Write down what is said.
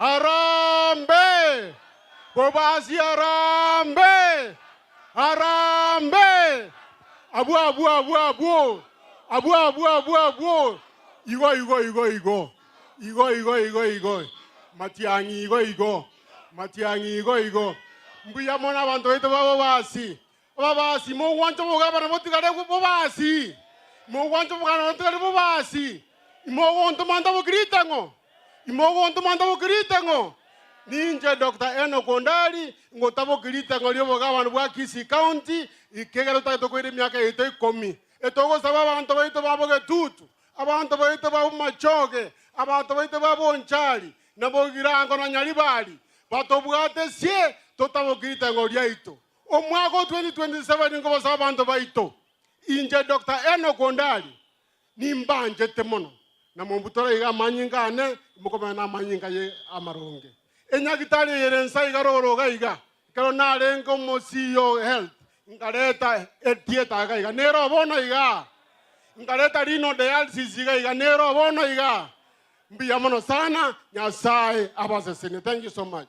Harambe! Bobasi harambe! Harambe! Abu. Igo. Matiangi igo. Mbuya mona bantu ito babasi. Babasi mo wanto mo gaba na motigare ko babasi. Mo wanto mo gaba na motigare babasi. Mo wanto manda mo grita ngo. Ninja Dr. Enoch Ondali ngotabo grita ngo lyo bogaba bwa Kisii County ikegero tato ko iri myaka ito ikomi. Etogo saba bantu baito baboge tutu. Abantu baito babu machoge. Abantu baito babu onchali. Nabogirango na nyalibali. Batobwate sie totabo grita ngo lyaito. Omwaka 2027 ngo basaba bantu baito. Inje Dr. Enoch Ondali nimbanje temono. Na mombutora iga manyingane mukoma na manyinga ye amaronge. Enyagitali yerensa igaroro gaiga. Kero narengo mosiyo health. Ngareta etieta gaiga. Nero bono iga. Ngareta rino dialysis iga. Nero bono iga. Mbiyamono sana. Nyasaye abasesene. Thank you so much.